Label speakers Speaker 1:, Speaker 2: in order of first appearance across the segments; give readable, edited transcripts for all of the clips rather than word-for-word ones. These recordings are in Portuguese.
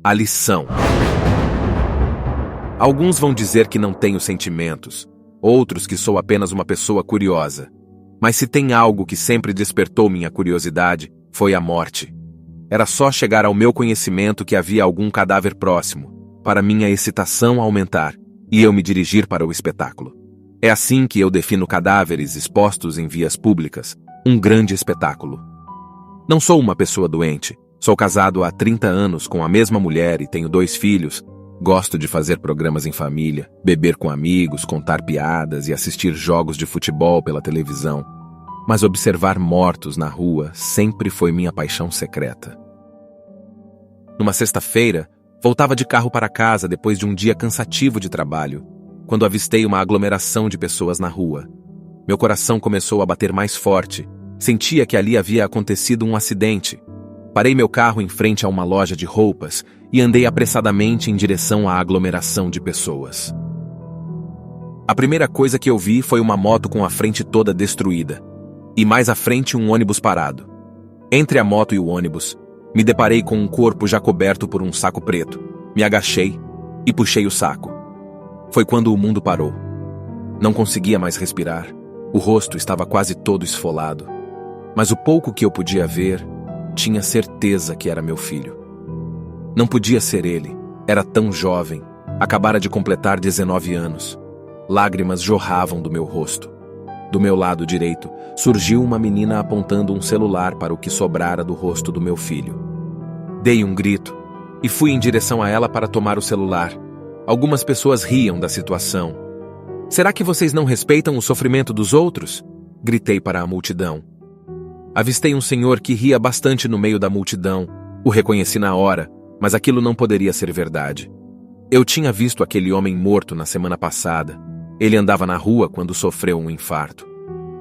Speaker 1: A lição. Alguns vão dizer que não tenho sentimentos, outros que sou apenas uma pessoa curiosa. Mas se tem algo que sempre despertou minha curiosidade, foi a morte. Era só chegar ao meu conhecimento que havia algum cadáver próximo, para minha excitação aumentar, e eu me dirigir para o espetáculo. É assim que eu defino cadáveres expostos em vias públicas, um grande espetáculo. Não sou uma pessoa doente, sou casado há 30 anos com a mesma mulher e tenho 2 filhos. Gosto de fazer programas em família, beber com amigos, contar piadas e assistir jogos de futebol pela televisão. Mas observar mortos na rua sempre foi minha paixão secreta. Numa sexta-feira, voltava de carro para casa depois de um dia cansativo de trabalho, quando avistei uma aglomeração de pessoas na rua. Meu coração começou a bater mais forte. Sentia que ali havia acontecido um acidente. Parei meu carro em frente a uma loja de roupas e andei apressadamente em direção à aglomeração de pessoas. A primeira coisa que eu vi foi uma moto com a frente toda destruída, e mais à frente um ônibus parado. Entre a moto e o ônibus, me deparei com um corpo já coberto por um saco preto. Me agachei e puxei o saco. Foi quando o mundo parou. Não conseguia mais respirar. O rosto estava quase todo esfolado. Mas o pouco que eu podia ver, tinha certeza que era meu filho. Não podia ser ele. Era tão jovem. Acabara de completar 19 anos. Lágrimas jorravam do meu rosto. Do meu lado direito, surgiu uma menina apontando um celular para o que sobrara do rosto do meu filho. Dei um grito e fui em direção a ela para tomar o celular. Algumas pessoas riam da situação. Será que vocês não respeitam o sofrimento dos outros? Gritei para a multidão. Avistei um senhor que ria bastante no meio da multidão. O reconheci na hora, mas aquilo não poderia ser verdade. Eu tinha visto aquele homem morto na semana passada. Ele andava na rua quando sofreu um infarto.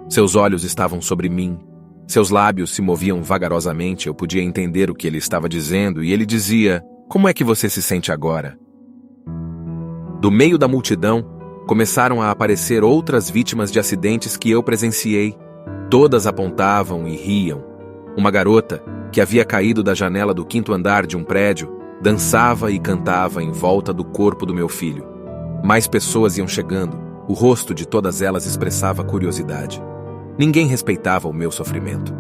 Speaker 1: Seus olhos estavam sobre mim. Seus lábios se moviam vagarosamente. Eu podia entender o que ele estava dizendo e ele dizia: "Como é que você se sente agora?" Do meio da multidão, começaram a aparecer outras vítimas de acidentes que eu presenciei. Todas apontavam e riam. Uma garota, que havia caído da janela do 5º andar de um prédio, dançava e cantava em volta do corpo do meu filho. Mais pessoas iam chegando. O rosto de todas elas expressava curiosidade. Ninguém respeitava o meu sofrimento.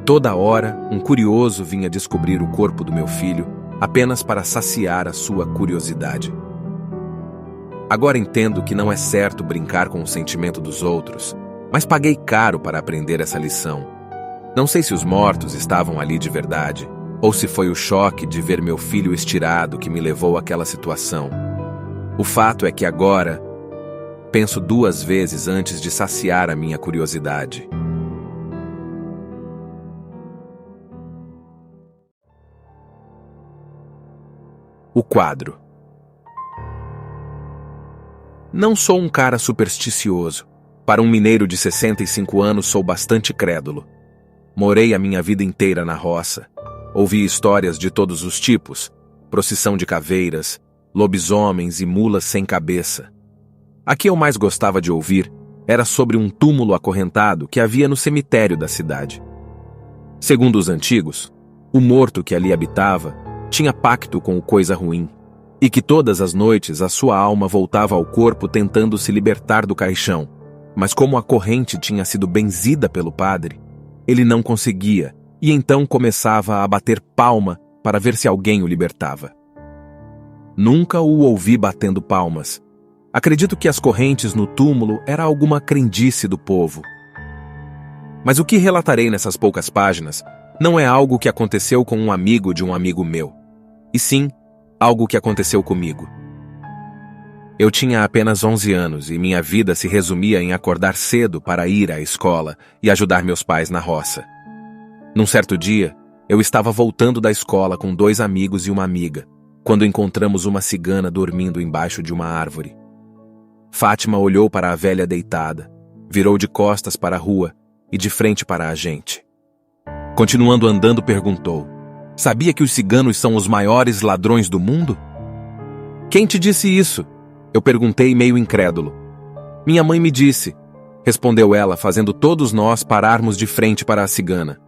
Speaker 1: Toda hora, um curioso vinha descobrir o corpo do meu filho, apenas para saciar a sua curiosidade. Agora entendo que não é certo brincar com o sentimento dos outros, mas paguei caro para aprender essa lição. Não sei se os mortos estavam ali de verdade, ou se foi o choque de ver meu filho estirado que me levou àquela situação. O fato é que agora penso 2 vezes antes de saciar a minha curiosidade. O quadro. Não sou um cara supersticioso. Para um mineiro de 65 anos sou bastante crédulo. Morei a minha vida inteira na roça. Ouvi histórias de todos os tipos: procissão de caveiras, lobisomens e mulas sem cabeça. A que eu mais gostava de ouvir era sobre um túmulo acorrentado que havia no cemitério da cidade. Segundo os antigos, o morto que ali habitava tinha pacto com o coisa ruim, e que todas as noites a sua alma voltava ao corpo tentando se libertar do caixão. Mas como a corrente tinha sido benzida pelo padre, ele não conseguia, e então começava a bater palma para ver se alguém o libertava. Nunca o ouvi batendo palmas. Acredito que as correntes no túmulo era alguma crendice do povo. Mas o que relatarei nessas poucas páginas não é algo que aconteceu com um amigo de um amigo meu, e sim algo que aconteceu comigo. Eu tinha apenas 11 anos e minha vida se resumia em acordar cedo para ir à escola e ajudar meus pais na roça. Num certo dia, eu estava voltando da escola com 2 amigos e uma amiga, quando encontramos uma cigana dormindo embaixo de uma árvore. Fátima olhou para a velha deitada, virou de costas para a rua e de frente para a gente. Continuando andando, perguntou: "Sabia que os ciganos são os maiores ladrões do mundo?" "Quem te disse isso?" Eu perguntei meio incrédulo. "Minha mãe me disse", respondeu ela, fazendo todos nós pararmos de frente para a cigana.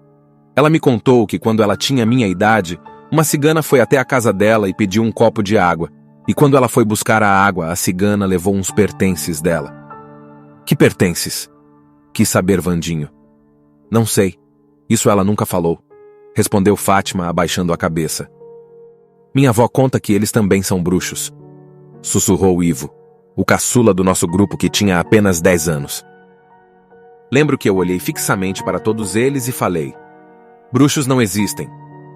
Speaker 1: Ela me contou que quando ela tinha minha idade, Uma cigana foi até a casa dela e pediu um copo de água, e quando ela foi buscar a água, a cigana levou uns pertences dela. Que pertences? Quis saber Vandinho. Não sei. Isso ela nunca falou, respondeu Fátima abaixando a cabeça. Minha avó conta que eles também são bruxos, sussurrou Ivo, o caçula do nosso grupo que tinha apenas 10 anos. Lembro que eu olhei fixamente para todos eles e falei: bruxos não existem.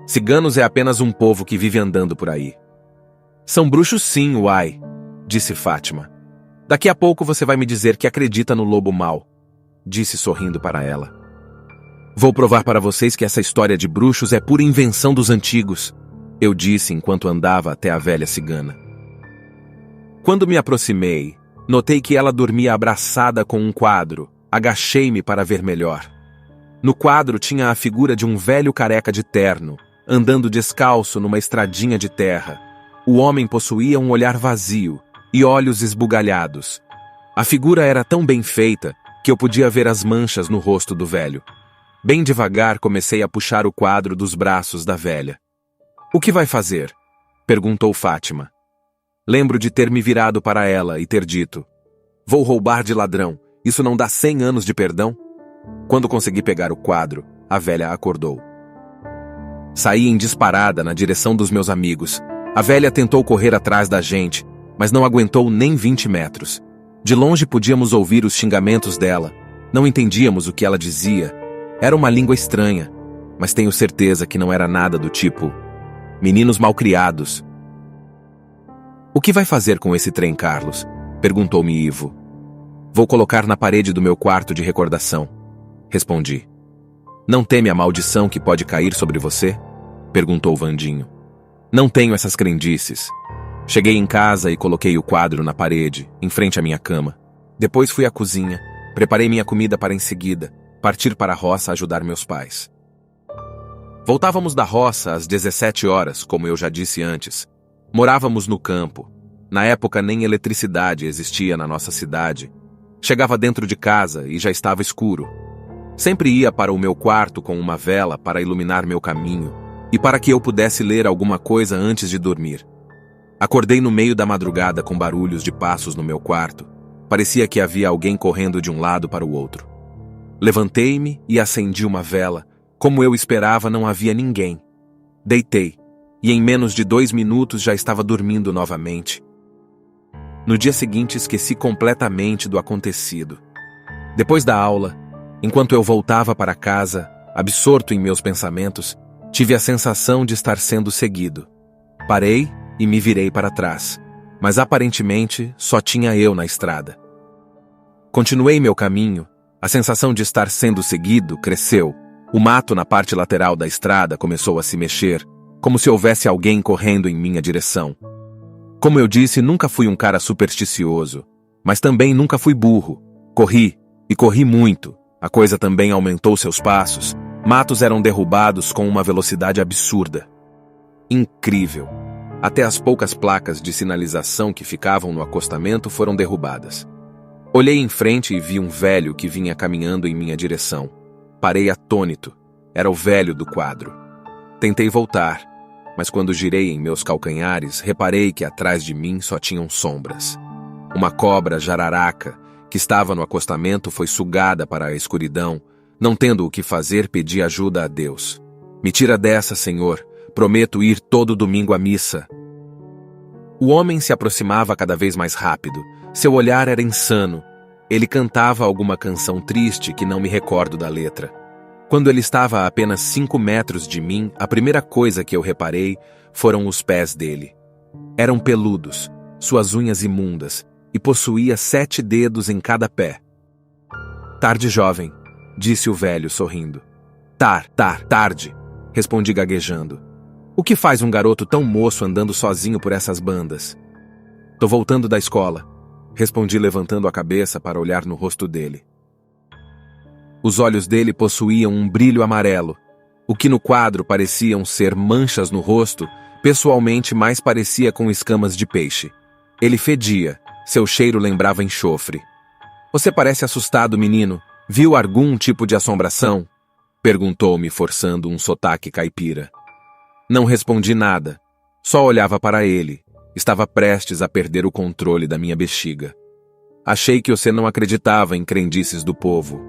Speaker 1: Ciganos é apenas um povo que vive andando por aí. São bruxos sim, uai, disse Fátima. Daqui a pouco você vai me dizer que acredita no lobo mau, disse sorrindo para ela. Vou provar para vocês que essa história de bruxos é pura invenção dos antigos, eu disse enquanto andava até a velha cigana. Quando me aproximei, notei que ela dormia abraçada com um quadro. Agachei-me para ver melhor. No quadro tinha a figura de um velho careca de terno, andando descalço numa estradinha de terra. O homem possuía um olhar vazio e olhos esbugalhados. A figura era tão bem feita que eu podia ver as manchas no rosto do velho. Bem devagar comecei a puxar o quadro dos braços da velha. O que vai fazer? Perguntou Fátima. Lembro de ter me virado para ela e ter dito: vou roubar de ladrão. Isso não dá 100 anos de perdão? Quando consegui pegar o quadro, a velha acordou. Saí em disparada na direção dos meus amigos. A velha tentou correr atrás da gente, mas não aguentou nem 20 metros. De longe podíamos ouvir os xingamentos dela. Não entendíamos o que ela dizia. Era uma língua estranha, mas tenho certeza que não era nada do tipo meninos malcriados. O que vai fazer com esse trem, Carlos? Perguntou-me Ivo. Vou colocar na parede do meu quarto de recordação, respondi. Não teme a maldição que pode cair sobre você? Perguntou Vandinho. Não tenho essas crendices. Cheguei em casa e coloquei o quadro na parede, em frente à minha cama. Depois fui à cozinha, preparei minha comida para em seguida partir para a roça ajudar meus pais. Voltávamos da roça às 17 horas, como eu já disse antes. Morávamos no campo. Na época nem eletricidade existia na nossa cidade. Chegava dentro de casa e já estava escuro. Sempre ia para o meu quarto com uma vela para iluminar meu caminho e para que eu pudesse ler alguma coisa antes de dormir. Acordei no meio da madrugada com barulhos de passos no meu quarto. Parecia que havia alguém correndo de um lado para o outro. Levantei-me e acendi uma vela. Como eu esperava, não havia ninguém. Deitei, e em menos de 2 minutos já estava dormindo novamente. No dia seguinte esqueci completamente do acontecido. Depois da aula, enquanto eu voltava para casa, absorto em meus pensamentos, tive a sensação de estar sendo seguido. Parei e me virei para trás, mas aparentemente só tinha eu na estrada. Continuei meu caminho, a sensação de estar sendo seguido cresceu. O mato na parte lateral da estrada começou a se mexer, como se houvesse alguém correndo em minha direção. Como eu disse, nunca fui um cara supersticioso, mas também nunca fui burro. Corri, e corri muito. A coisa também aumentou seus passos. Matos eram derrubados com uma velocidade absurda. Incrível. Até as poucas placas de sinalização que ficavam no acostamento foram derrubadas. Olhei em frente e vi um velho que vinha caminhando em minha direção. Parei atônito. Era o velho do quadro. Tentei voltar, mas quando girei em meus calcanhares, reparei que atrás de mim só tinham sombras. Uma cobra jararaca, que estava no acostamento, foi sugada para a escuridão. Não tendo o que fazer, pedi ajuda a Deus. Me tira dessa, Senhor. Prometo ir todo domingo à missa. O homem se aproximava cada vez mais rápido. Seu olhar era insano. Ele cantava alguma canção triste que não me recordo da letra. Quando ele estava a apenas 5 metros de mim, a primeira coisa que eu reparei foram os pés dele. Eram peludos, suas unhas imundas, e possuía 7 dedos em cada pé. Tarde, jovem, disse o velho, sorrindo. Tarde, respondi gaguejando. O que faz um garoto tão moço andando sozinho por essas bandas? Tô voltando da escola, respondi levantando a cabeça para olhar no rosto dele. Os olhos dele possuíam um brilho amarelo. O que no quadro pareciam ser manchas no rosto, pessoalmente mais parecia com escamas de peixe. Ele fedia, seu cheiro lembrava enxofre. Você parece assustado, menino. Viu algum tipo de assombração? Perguntou-me, forçando um sotaque caipira. Não respondi nada. Só olhava para ele. Estava prestes a perder o controle da minha bexiga. Achei que você não acreditava em crendices do povo.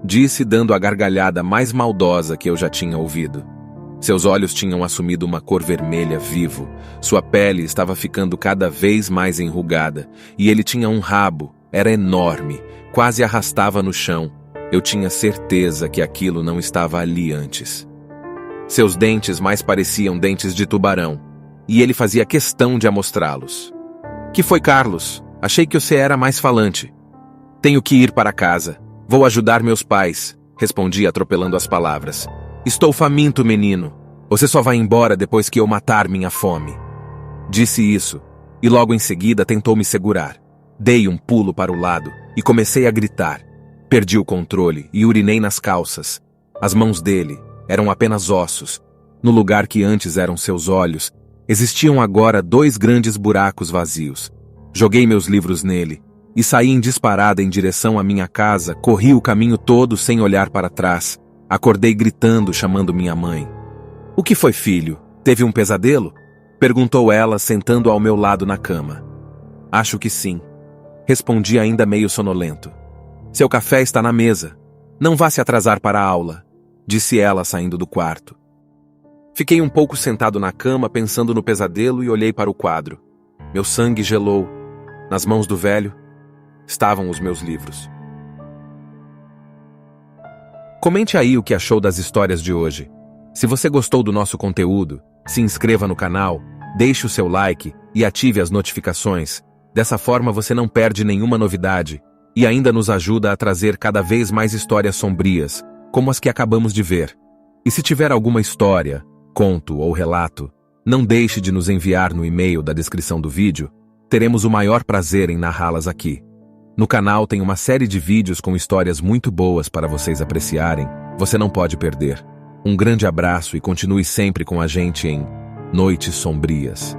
Speaker 1: Disse dando a gargalhada mais maldosa que eu já tinha ouvido. Seus olhos tinham assumido uma cor vermelha vivo. Sua pele estava ficando cada vez mais enrugada. E ele tinha um rabo. Era enorme. Quase arrastava no chão. Eu tinha certeza que aquilo não estava ali antes. Seus dentes mais pareciam dentes de tubarão. E ele fazia questão de amostrá-los. Que foi, Carlos? Achei que você era mais falante. Tenho que ir para casa. Vou ajudar meus pais, respondi atropelando as palavras. Estou faminto, menino. Você só vai embora depois que eu matar minha fome. Disse isso, e logo em seguida tentou me segurar. Dei um pulo para o lado e comecei a gritar. Perdi o controle e urinei nas calças. As mãos dele eram apenas ossos. No lugar que antes eram seus olhos, existiam agora 2 grandes buracos vazios. Joguei meus livros nele e saí em disparada em direção à minha casa. Corri o caminho todo sem olhar para trás. Acordei gritando, chamando minha mãe. O que foi, filho? Teve um pesadelo? Perguntou ela, sentando ao meu lado na cama. Acho que sim. Respondi ainda meio sonolento. Seu café está na mesa. Não vá se atrasar para a aula, disse ela saindo do quarto. Fiquei um pouco sentado na cama pensando no pesadelo e olhei para o quadro. Meu sangue gelou. Nas mãos do velho estavam os meus livros. Comente aí o que achou das histórias de hoje. Se você gostou do nosso conteúdo, se inscreva no canal, deixe o seu like e ative as notificações. Dessa forma você não perde nenhuma novidade e ainda nos ajuda a trazer cada vez mais histórias sombrias, como as que acabamos de ver. E se tiver alguma história, conto ou relato, não deixe de nos enviar no e-mail da descrição do vídeo. Teremos o maior prazer em narrá-las aqui. No canal tem uma série de vídeos com histórias muito boas para vocês apreciarem. Você não pode perder. Um grande abraço e continue sempre com a gente em Noites Sombrias.